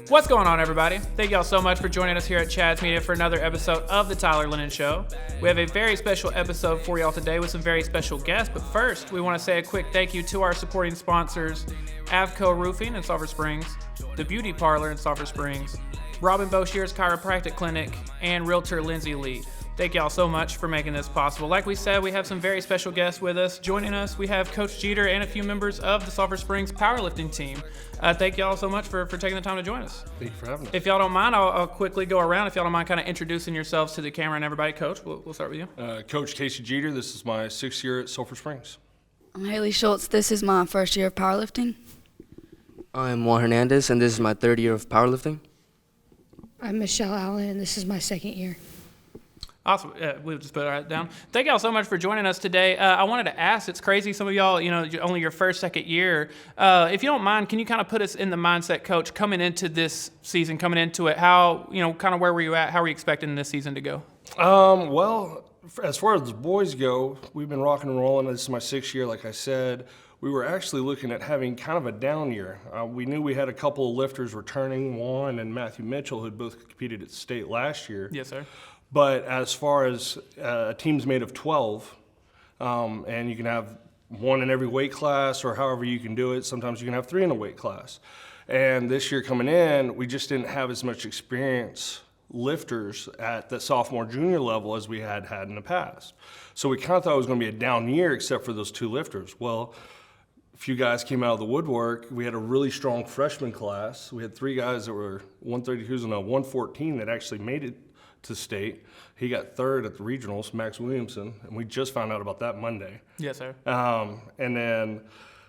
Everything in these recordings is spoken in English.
What's going on, everybody? Thank y'all so much for joining us here at Chad's Media for another episode of the Tyler Lennon Show. We have a very special episode for y'all today with some very special guests, but first, we want to say a quick thank you to our supporting sponsors, Avco Roofing in Sulphur Springs, The Beauty Parlor in Sulphur Springs, Robin Boshear's Chiropractic Clinic, and Realtor Lindsay Lee. Thank y'all so much for making this possible. Like we said, we have some very special guests with us. Joining us, we have Coach Jeter and a few members of the Sulphur Springs Powerlifting team. Thank y'all so much for taking the time to join us. Thank you for having us. If y'all don't mind, I'll quickly go around. If y'all don't mind kind of introducing yourselves to the camera and everybody. Coach, we'll start with you. Coach Casey Jeter, this is my 6th year at Sulphur Springs. I'm Haylee Shultz. This is my first year of powerlifting. I'm Juan Hernandez, and this is my 3rd year of powerlifting. I'm Machelle Allen, and this is my 2nd year. Awesome. We'll just put that down. Thank y'all so much for joining us today. I wanted to ask, it's crazy, some of y'all, only your first, 2nd year. If you don't mind, can you kind of put us in the mindset, Coach, coming into this season, coming into it, how, kind of where were you at? How were you expecting this season to go? Well, as far as the boys go, we've been rocking and rolling. This is my 6th year, like I said. We were actually looking at having kind of a down year. We knew we had a couple of lifters returning, Juan and Matthew Mitchell, who had both competed at state last year. Yes, sir. But as far as a team's made of 12, and you can have one in every weight class or however you can do it. Sometimes you can have 3 in a weight class. And this year coming in, we just didn't have as much experience lifters at the sophomore, junior level as we had in the past. So we kind of thought it was going to be a down year except for those 2 lifters. Well, a few guys came out of the woodwork. We had a really strong freshman class. We had 3 guys that were 132s and a 114 that actually made it to state. He got 3rd at the regionals, Max Williamson, and we just found out about that Monday. Yes, sir. And then,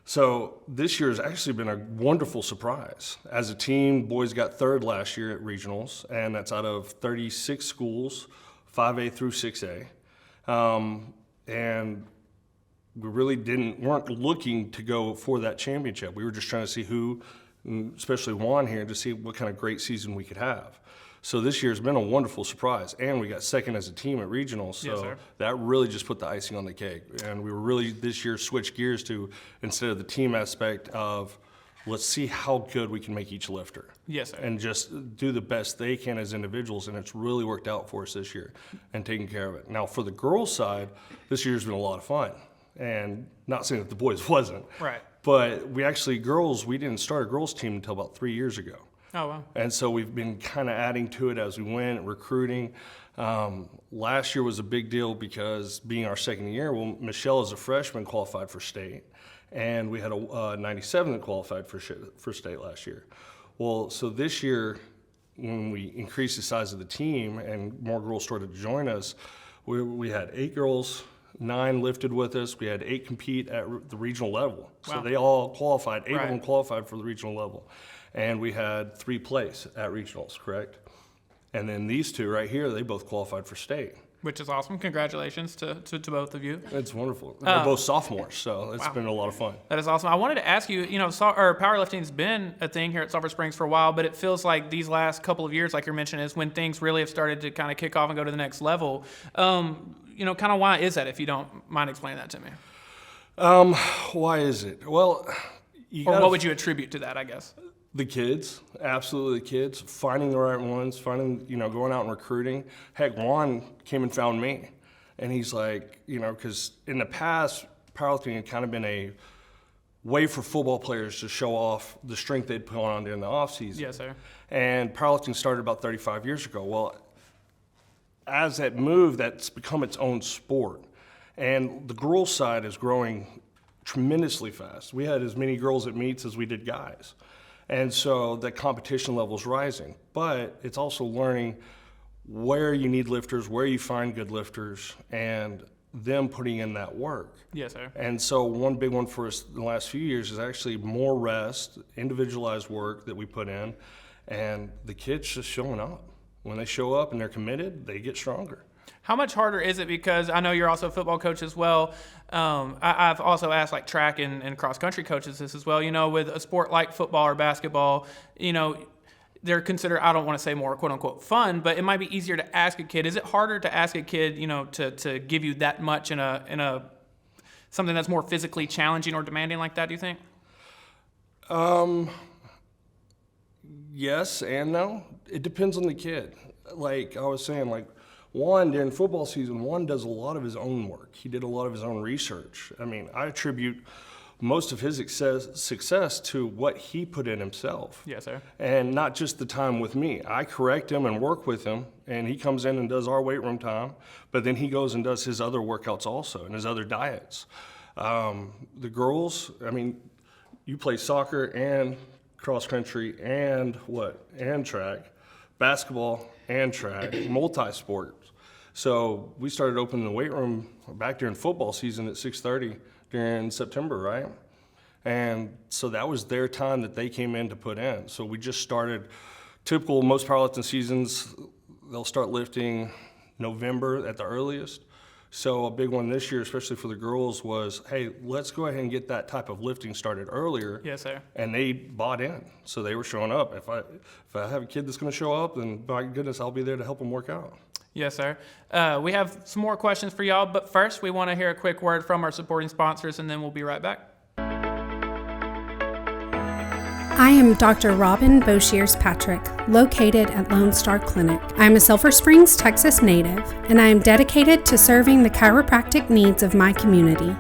so this year has actually been a wonderful surprise. As a team, boys got 3rd last year at regionals, and that's out of 36 schools, 5A through 6A. And we really weren't looking to go for that championship. We were just trying to see who, especially Juan here, to see what kind of great season we could have. So this year's been a wonderful surprise, and we got 2nd as a team at regionals, so yes, that really just put the icing on the cake. And we were really this year switched gears to, instead of the team aspect of, let's see how good we can make each lifter. Yes, sir. And just do the best they can as individuals, and it's really worked out for us this year and taking care of it. Now for the girls' side, this year's been a lot of fun, and not saying that the boys wasn't. Right. But we didn't start a girls' team until about 3 years ago. Oh, wow. And so we've been kind of adding to it as we went, recruiting. Last year was a big deal because being our 2nd year, well, Machelle as a freshman qualified for state, and we had a 97 that qualified for state last year. Well, so this year, when we increased the size of the team and more girls started to join us, we had 8 girls, 9 lifted with us. We had 8 compete at the regional level. Wow. So they all qualified, 8 Right. of them qualified for the regional level. And we had 3 place at regionals, correct? And then these 2 right here, they both qualified for state. Which is awesome. Congratulations to both of you. It's wonderful. They're both sophomores, so it's Wow. been a lot of fun. That is awesome. I wanted to ask you, powerlifting's been a thing here at Sulphur Springs for a while, but it feels like these last couple of years, like you're mentioning, is when things really have started to kind of kick off and go to the next level. Kind of why is that, if you don't mind explaining that to me? Why is it? Well, What would you attribute to that, I guess? The kids, absolutely the kids, finding the right ones, going out and recruiting. Heck, Juan came and found me. And he's like, because in the past, powerlifting had kind of been a way for football players to show off the strength they'd put on during the off season. Yes, sir. And powerlifting started about 35 years ago. Well, as that moved, that's become its own sport. And the girls' side is growing tremendously fast. We had as many girls at meets as we did guys. And so the competition level is rising. But it's also learning where you need lifters, where you find good lifters, and them putting in that work. Yes, sir. And so one big one for us in the last few years is actually more rest, individualized work that we put in, and the kids just showing up. When they show up and they're committed, they get stronger. How much harder is it? Because I know you're also a football coach as well. I've also asked like track and cross country coaches this as well. With a sport like football or basketball, they're considered, I don't want to say more quote unquote fun, but it might be easier to ask a kid. Is it harder to ask a kid, to give you that much in a something that's more physically challenging or demanding like that, do you think? Yes and no. It depends on the kid. Like I was saying, like Juan, during football season, Juan does a lot of his own work. He did a lot of his own research. I mean, I attribute most of his success to what he put in himself. Yes, sir. And not just the time with me. I correct him and work with him, and he comes in and does our weight room time, but then he goes and does his other workouts also and his other diets. The girls, I mean, you play soccer and cross country and track, basketball and track, multi-sport. So we started opening the weight room back during football season at 6:30 during September, right? And so that was their time that they came in to put in. So we just started, typical most powerlifting seasons, they'll start lifting November at the earliest. So a big one this year, especially for the girls, was, hey, let's go ahead and get that type of lifting started earlier. Yes, sir. And they bought in. So they were showing up. If I have a kid that's going to show up, then my goodness, I'll be there to help them work out. Yes, sir. We have some more questions for y'all, but first we want to hear a quick word from our supporting sponsors, and then we'll be right back. I am Dr. Robin Boshears-Patrick, located at Lone Star Clinic. I am a Sulphur Springs, Texas native, and I am dedicated to serving the chiropractic needs of my community.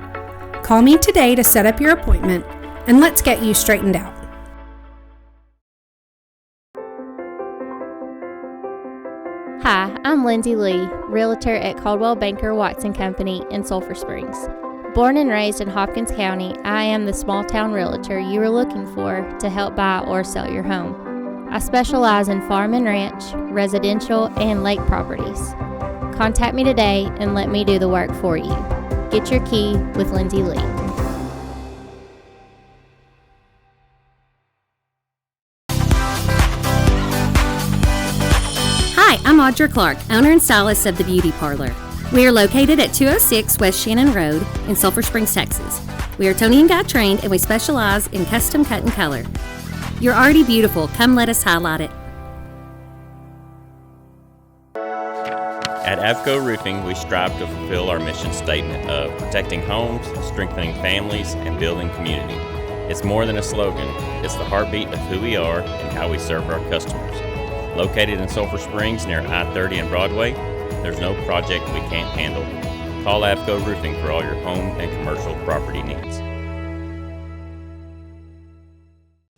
Call me today to set up your appointment, and let's get you straightened out. Hi, I'm Lindsay Lee, realtor at Caldwell Banker Watson Company in Sulphur Springs. Born and raised in Hopkins County, I am the small town realtor you are looking for to help buy or sell your home. I specialize in farm and ranch, residential, and lake properties. Contact me today and let me do the work for you. Get your key with Lindsay Lee. Hi, I'm Audra Clark, owner and stylist of The Beauty Parlor. We are located at 206 West Shannon Road in Sulphur Springs, Texas. We are Tony and Guy trained, and we specialize in custom cut and color. You're already beautiful. Come let us highlight it. At Avco Roofing, we strive to fulfill our mission statement of protecting homes, strengthening families, and building community. It's more than a slogan. It's the heartbeat of who we are and how we serve our customers. Located in Sulphur Springs near I-30 and Broadway, there's no project we can't handle. Call Avco Roofing for all your home and commercial property needs.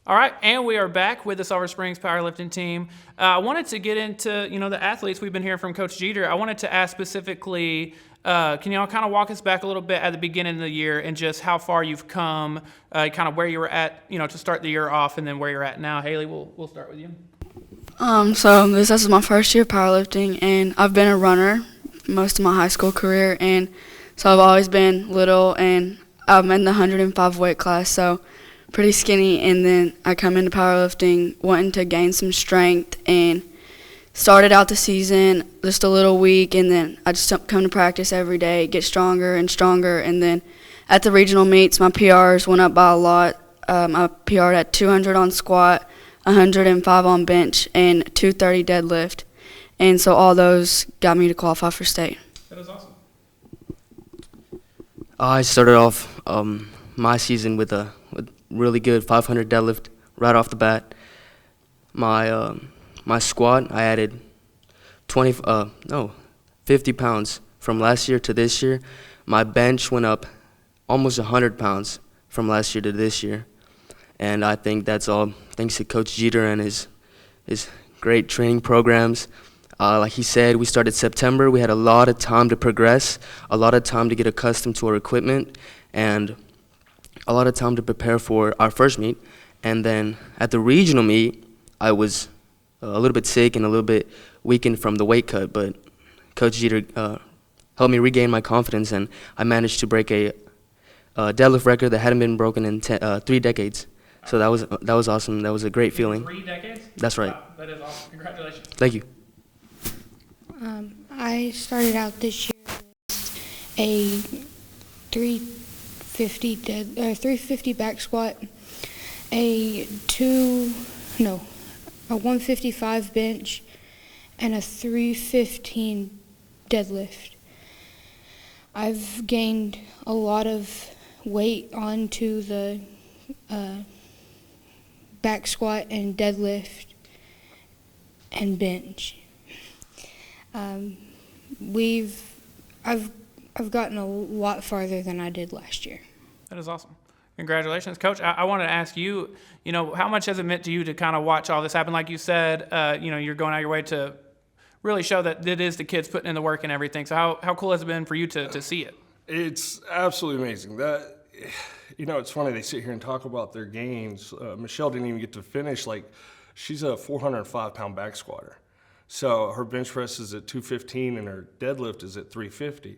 All right, and we are back with the Sulphur Springs powerlifting team. I wanted to get into, the athletes we've been hearing from Coach Jeter. I wanted to ask specifically, can y'all kind of walk us back a little bit at the beginning of the year and just how far you've come, kind of where you were at, to start the year off, and then where you're at now. Haylee, we'll start with you. So this is my first year of powerlifting, and I've been a runner most of my high school career, and so I've always been little, and I'm in the 105 weight class, so pretty skinny, and then I come into powerlifting wanting to gain some strength, and started out the season just a little weak, and then I just come to practice every day, get stronger and stronger, and then at the regional meets, my PRs went up by a lot. I PR'd at 200 on squat, 105 on bench, and 230 deadlift. And so all those got me to qualify for state. That is awesome. I started off my season with a really good 500 deadlift right off the bat. My squat, I added 50 pounds from last year to this year. My bench went up almost 100 pounds from last year to this year. And I think that's all thanks to Coach Jeter and his great training programs. Like he said, we started September. We had a lot of time to progress, a lot of time to get accustomed to our equipment, and a lot of time to prepare for our first meet. And then at the regional meet, I was a little bit sick and a little bit weakened from the weight cut, but Coach Jeter helped me regain my confidence, and I managed to break a deadlift record that hadn't been broken in 3 decades. So that was awesome. That was a great feeling. 3 decades? That's right. Wow, that is awesome. Congratulations. Thank you. I started out this year with a 350 back squat, a 155 bench, and a 315 deadlift. I've gained a lot of weight onto the back squat and deadlift, and bench. I've gotten a lot farther than I did last year. That is awesome. Congratulations, Coach. I wanted to ask you, how much has it meant to you to kind of watch all this happen? Like you said, you're going out of your way to really show that it is the kids putting in the work and everything. So how cool has it been for you to see it? It's absolutely amazing. It's funny, they sit here and talk about their gains. Machelle didn't even get to finish. She's a 405-pound back squatter. So her bench press is at 215 and her deadlift is at 350.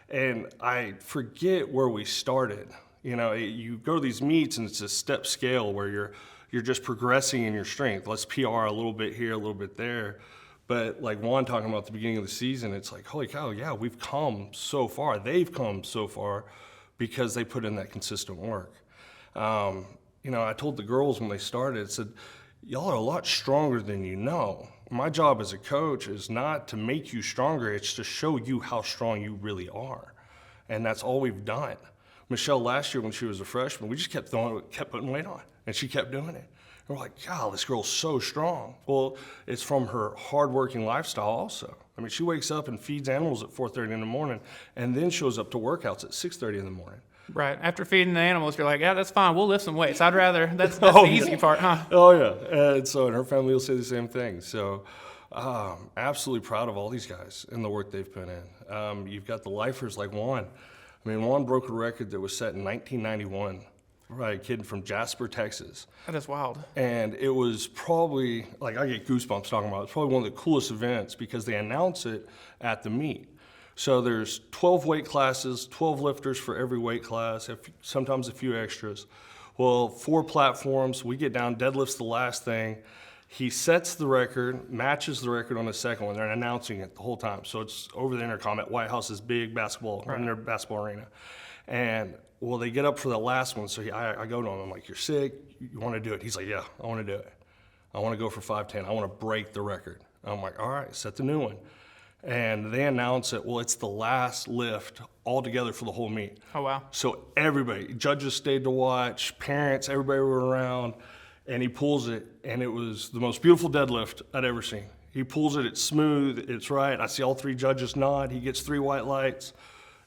And I forget where we started. You go to these meets and it's a step scale where you're just progressing in your strength. Let's PR a little bit here, a little bit there. But like Juan talking about at the beginning of the season, it's like, holy cow, yeah, we've come so far. They've come so far because they put in that consistent work. I told the girls when they started, I said, y'all are a lot stronger than you know. My job as a coach is not to make you stronger, it's to show you how strong you really are. And that's all we've done. Machelle last year when she was a freshman, we just kept putting weight on, and she kept doing it. And we're like, God, this girl's so strong. Well, it's from her hardworking lifestyle also. I mean, she wakes up and feeds animals at 4:30 in the morning and then shows up to workouts at 6:30 in the morning. Right. After feeding the animals, you're like, yeah, that's fine. We'll lift some weights. I'd rather, that's the easy part, huh? Oh, yeah. And her family will say the same thing. So absolutely proud of all these guys and the work they've put in. You've got the lifers like Juan. I mean, Juan broke a record that was set in 1991 by a kid from Jasper, Texas. That is wild. And it was probably, I get goosebumps talking about it. It's probably one of the coolest events because they announce it at the meet. So there's 12 weight classes, 12 lifters for every weight class, sometimes a few extras. Well, 4 platforms. We get down, deadlift's the last thing. He sets the record, matches the record on the second one. They're announcing it the whole time. So it's over the intercom at White House's big basketball, in their basketball arena. And, well, they get up for the last one. So I go to him. I'm like, you're sick? You want to do it? He's like, yeah, I want to do it. I want to go for 5'10". I want to break the record. I'm like, all right, set the new one. And they announce it, well, it's the last lift altogether for the whole meet. Oh, wow. So everybody, judges stayed to watch, parents, everybody were around, and he pulls it, and it was the most beautiful deadlift I'd ever seen. He pulls it, it's smooth, it's right. I see all 3 judges nod. He gets 3 white lights.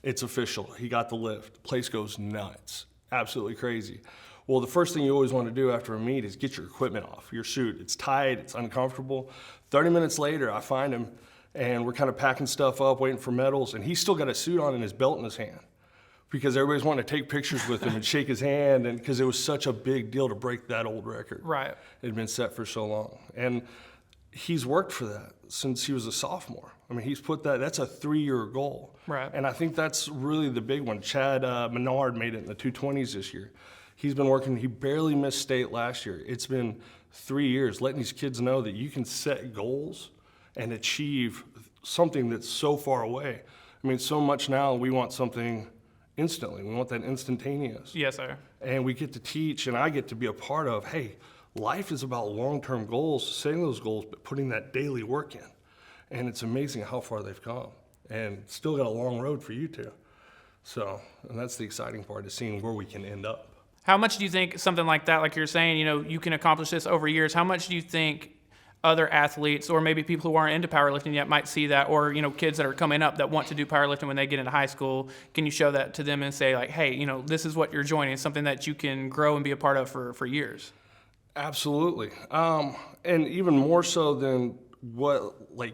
It's official. He got the lift. The place goes nuts. Absolutely crazy. Well, the first thing you always want to do after a meet is get your equipment off, your suit. It's tight, it's uncomfortable. 30 minutes later, I find him, and we're kind of packing stuff up, waiting for medals, and he's still got a suit on and his belt in his hand because everybody's wanting to take pictures with him and shake his hand, and because it was such a big deal to break that old record. Right. It had been set for so long. And he's worked for that since he was a sophomore. I mean, he's put that's a 3-year goal. Right. And I think that's really the big one. Chad Menard made it in the 220s this year. He's been working, he barely missed state last year. It's been 3 years, letting these kids know that you can set goals and achieve something that's so far away. I mean, so much now we want something instantly. We want that instantaneous. Yes, sir. And we get to teach, and I get to be a part of, hey, life is about long-term goals, setting those goals, but putting that daily work in. And it's amazing how far they've come. And still got a long road for you two. So, and that's the exciting part, is seeing where we can end up. How much do you think something like that, like you're saying, you can accomplish this over years, how much do you think other athletes or maybe people who aren't into powerlifting yet might see that, or kids that are coming up that want to do powerlifting when they get into high school? Can you show that to them and say, like, hey, this is what you're joining, it's something that you can grow and be a part of for years? Absolutely. And even more so than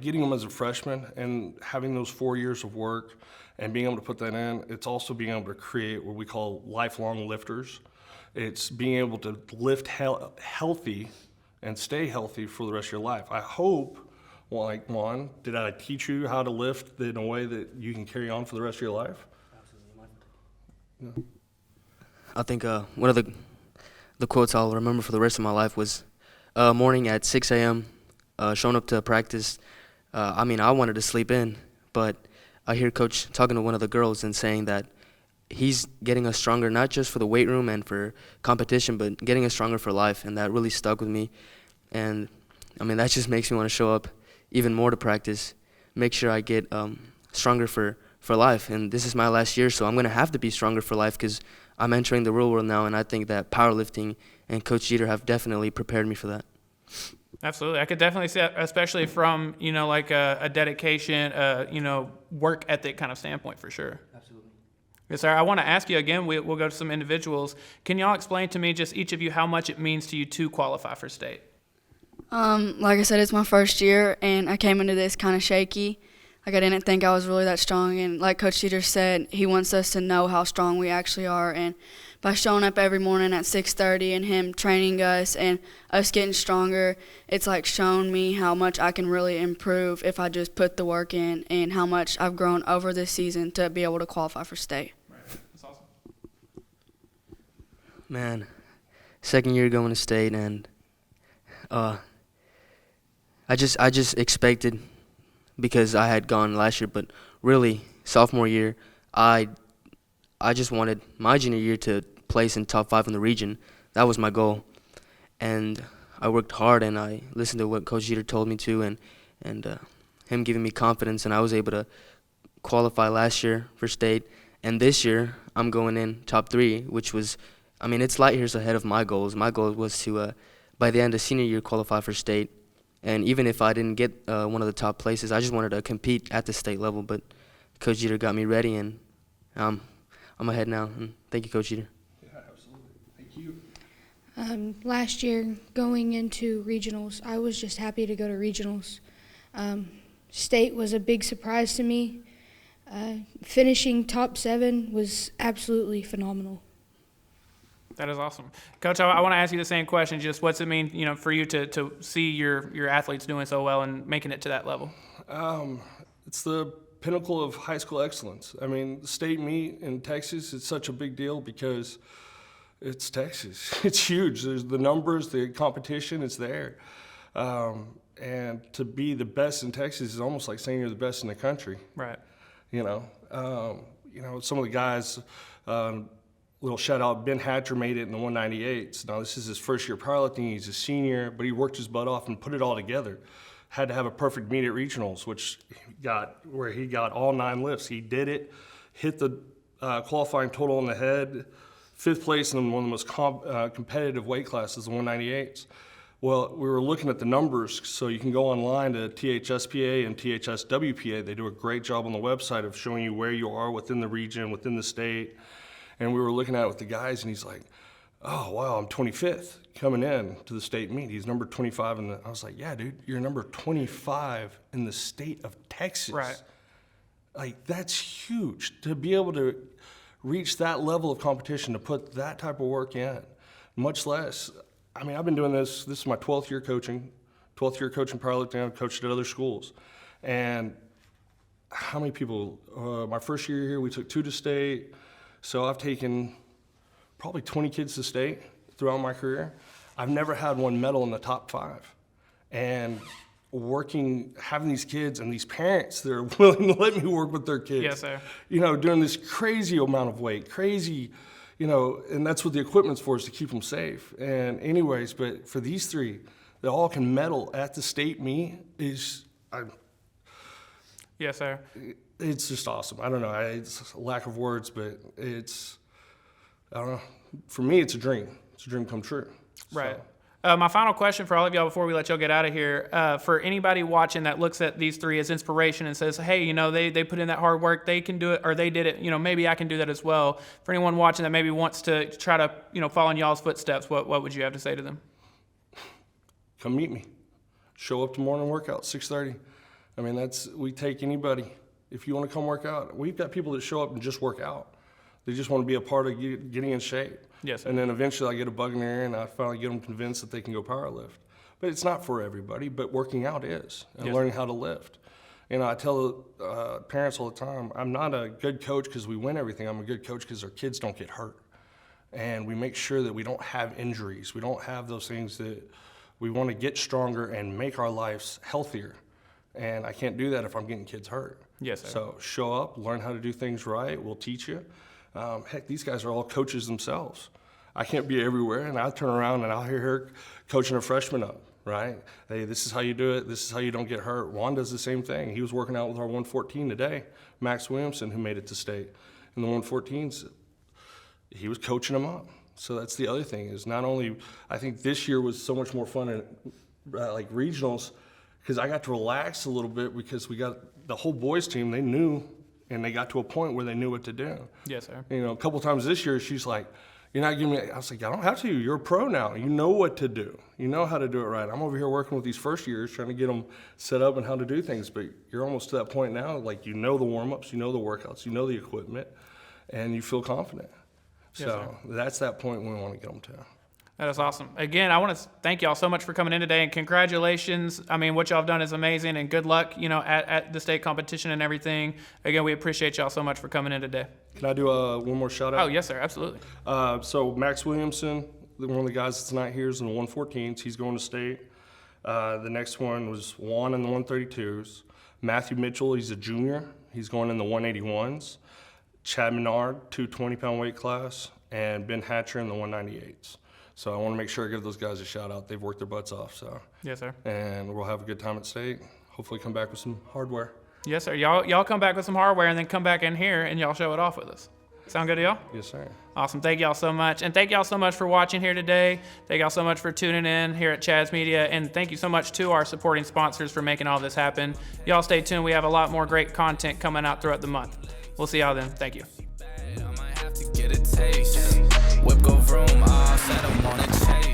getting them as a freshman and having those 4 years of work and being able to put that in, it's also being able to create what we call lifelong lifters. It's being able to lift healthy and stay healthy for the rest of your life. I hope, like Juan, did I teach you how to lift in a way that you can carry on for the rest of your life? Absolutely. Yeah. I think one of the quotes I'll remember for the rest of my life was morning at 6 a.m., showing up to practice. I wanted to sleep in, but I hear Coach talking to one of the girls and saying that he's getting us stronger, not just for the weight room and for competition, but getting us stronger for life, and that really stuck with me. And, that just makes me want to show up even more to practice, make sure I get stronger for life. And this is my last year, so I'm going to have to be stronger for life because I'm entering the real world now, and I think that powerlifting and Coach Jeter have definitely prepared me for that. Absolutely. I could definitely see that, especially from, like a dedication, work ethic kind of standpoint for sure. Absolutely. Yes, sir. I want to ask you again, we'll go to some individuals. Can y'all explain to me, just each of you, how much it means to you to qualify for state? Like I said, it's my first year, and I came into this kind of shaky. Like, I didn't think I was really that strong, and like Coach Jeter said, he wants us to know how strong we actually are, and by showing up every morning at 6:30 and him training us and us getting stronger, it's like shown me how much I can really improve if I just put the work in, and how much I've grown over this season to be able to qualify for state. Right. That's awesome. Man, second year going to state, and I just expected, because I had gone last year, but really sophomore year, I just wanted my junior year to place in top 5 in the region. That was my goal, and I worked hard, and I listened to what Coach Jeter told me to, and him giving me confidence, and I was able to qualify last year for state. And this year I'm going in top 3, which was, it's light years ahead of my goals. My goal was to by the end of senior year qualify for state. And even if I didn't get one of the top places, I just wanted to compete at the state level. But Coach Jeter got me ready, and I'm ahead now. And thank you, Coach Jeter. Yeah, absolutely. Thank you. Last year, going into regionals, I was just happy to go to regionals. State was a big surprise to me. Finishing top 7 was absolutely phenomenal. That is awesome. Coach, I want to ask you the same question. Just what's it mean, for you to see your athletes doing so well and making it to that level? It's the pinnacle of high school excellence. The state meet in Texas, it's such a big deal because it's Texas. It's huge. There's the numbers, the competition, it's there. And to be the best in Texas is almost like saying you're the best in the country. Right. Some of the guys, little shout out, Ben Hatcher made it in the 198s. Now this is his first year powerlifting, he's a senior, but he worked his butt off and put it all together. Had to have a perfect meet at regionals, where he got all 9 lifts. He did it, hit the qualifying total on the head, 5th place in one of the most competitive weight classes, the 198s. Well, we were looking at the numbers, so you can go online to THSPA and THSWPA. They do a great job on the website of showing you where you are within the region, within the state. And we were looking at it with the guys, and he's like, oh, wow, I'm 25th coming in to the state meet. He's number 25. I was like, yeah, dude, you're number 25 in the state of Texas. Right. Like, that's huge. To be able to reach that level of competition, to put that type of work in, much less. I've been doing this is my 12th year coaching powerlifting. I've coached at other schools. And how many people, my first year here, we took 2 to state. So I've taken probably 20 kids to state throughout my career. I've never had one medal in the top 5. And having these kids and these parents that are willing to let me work with their kids. Yes, sir. Doing this crazy amount of weight, and that's what the equipment's for, is to keep them safe. And anyways, but for these 3, they all can medal at the state meet Yes, sir. It's just awesome. I don't know. It's a lack of words, but I don't know. For me, it's a dream. It's a dream come true. Right. So. My final question for all of y'all before we let y'all get out of here, for anybody watching that looks at these 3 as inspiration and says, hey, they put in that hard work, they can do it, or they did it, maybe I can do that as well. For anyone watching that maybe wants to try to, follow in y'all's footsteps, what would you have to say to them? Come meet me. Show up to morning workout, 6:30. We take anybody. If you want to come work out, we've got people that show up and just work out. They just want to be a part of getting in shape. Yes, sir. And then eventually I get a bug in their ear and I finally get them convinced that they can go powerlift. But it's not for everybody, but working out is, and yes, learning how to lift. I tell parents all the time, I'm not a good coach because we win everything. I'm a good coach because our kids don't get hurt. And we make sure that we don't have injuries. We don't have those things that we want to get stronger and make our lives healthier. And I can't do that if I'm getting kids hurt. Yes, sir. So show up, learn how to do things right. We'll teach you. Heck, these guys are all coaches themselves. I can't be everywhere, and I'll turn around and I'll hear her coaching a freshman up, right? Hey, this is how you do it. This is how you don't get hurt. Juan does the same thing. He was working out with our 114 today, Max Williamson, who made it to state. In the 114s, he was coaching them up. So that's the other thing, is not only, I think this year was so much more fun like regionals, because I got to relax a little bit because we got the whole boys team. They knew, and they got to a point where they knew what to do. Yes, sir. You know, a couple times this year, she's like, "You're not giving me." I was like, "I don't have to. You're a pro now. You know what to do. You know how to do it right." I'm over here working with these first years, trying to get them set up and how to do things. But you're almost to that point now, like you know the warm-ups, you know the workouts, you know the equipment, and you feel confident. Yes, So that's that point we want to get them to. That is awesome. Again, I want to thank y'all so much for coming in today, and congratulations. I mean, what y'all have done is amazing, and good luck, you know, at the state competition and everything. Again, we appreciate y'all so much for coming in today. Can I do one more shout out? Oh, yes, sir. Absolutely. So Max Williamson, one of the guys that's tonight here is in the 114s. He's going to state. The next one was Juan in the 132s. Matthew Mitchell, he's a junior. He's going in the 181s. Chad Menard, 220-pound weight class, and Ben Hatcher in the 198s. So I want to make sure I give those guys a shout out. They've worked their butts off. So Yes, sir. and we'll have a good time at state. Hopefully come back with some hardware. Yes, sir. Y'all come back with some hardware and then come back in here and y'all show it off with us. Sound good to y'all? Yes, sir. Awesome. Thank y'all so much. And thank y'all so much for watching here today. Thank y'all so much for tuning in here at Chad's Media. And thank you so much to our supporting sponsors for making all this happen. Y'all stay tuned. We have a lot more great content coming out throughout the month. We'll see y'all then. Thank you. I might have to get a taste. Whip go vroom, all set, I wanna chase.